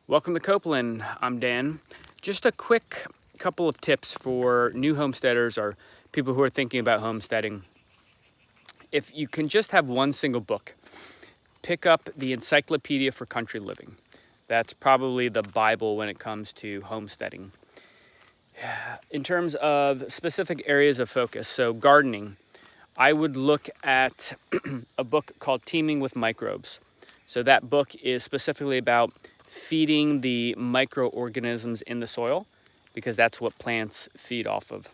Welcome to Copeland. I'm Dan. Just a quick couple of tips for new homesteaders or people who are thinking about homesteading. If you can just have one single book, pick up the Encyclopedia for Country Living. That's probably the Bible when it comes to homesteading. In terms of specific areas of focus, so gardening, I would look at a book called Teeming with Microbes. So that book is specifically about feeding the microorganisms in the soil because that's what plants feed off of.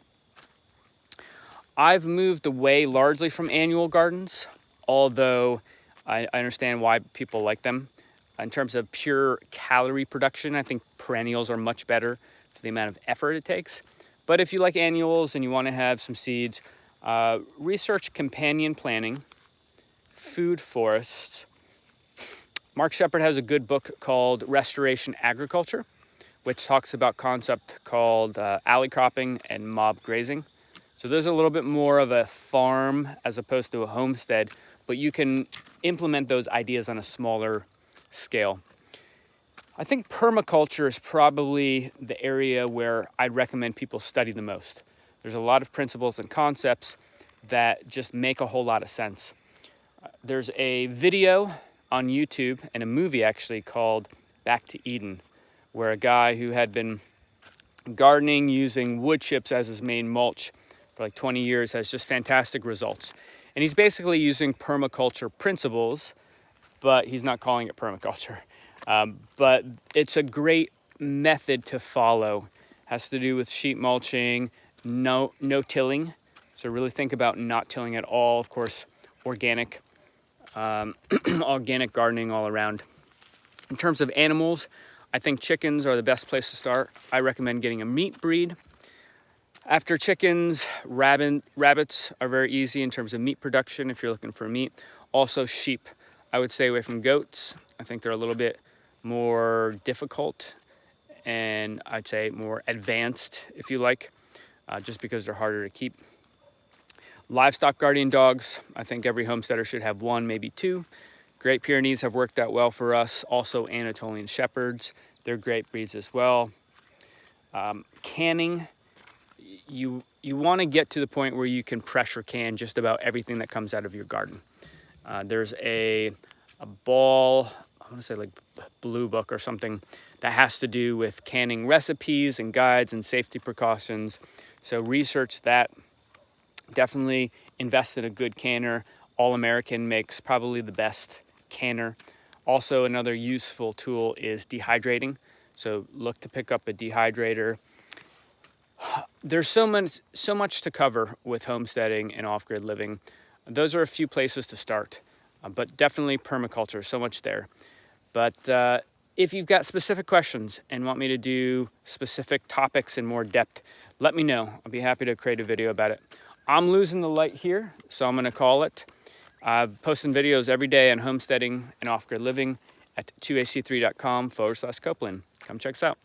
I've moved away largely from annual gardens, although I understand why people like them. In terms of pure calorie production, I think perennials are much better for the amount of effort it takes. But if you like annuals and you want to have some seeds, research companion planting, food forests. Mark Shepard has a good book called Restoration Agriculture, which talks about a concept called alley cropping and mob grazing. So there's a little bit more of a farm as opposed to a homestead, but you can implement those ideas on a smaller scale. I think permaculture is probably the area where I'd recommend people study the most. There's a lot of principles and concepts that just make a whole lot of sense. There's a video on YouTube and a movie actually called Back to Eden, where a guy who had been gardening using wood chips as his main mulch for like 20 years has just fantastic results. And he's basically using permaculture principles, but he's not calling it permaculture. But it's a great method to follow. Has to do with sheet mulching, no tilling. So really think about not tilling at all. Of course, organic organic gardening all around. In terms of animals, I think chickens are the best place to start. I recommend getting a meat breed. After chickens, rabbits are very easy in terms of meat production if you're looking for meat. Also sheep. I would stay away from goats. I think they're a little bit more difficult and I'd say more advanced, if you like, just because they're harder to keep. Livestock guardian dogs, I think every homesteader should have one, maybe two. Great Pyrenees have worked out well for us. Also Anatolian Shepherds, they're great breeds as well. Canning, you want to get to the point where you can pressure can just about everything that comes out of your garden. There's a ball, I want to say like blue book or something that has to do with canning recipes and guides and safety precautions. So research that. Definitely invest in a good canner. All American makes probably the best canner. Also, another useful tool is dehydrating. So look to pick up a dehydrator. There's so much to cover with homesteading and off-grid living. Those are a few places to start, but definitely permaculture, so much there. But if you've got specific questions and want me to do specific topics in more depth, let me know. I'll be happy to create a video about it. I'm losing the light here, so I'm going to call it. I'm posting videos every day on homesteading and off-grid living at 2ac3.com/Copeland. Come check us out.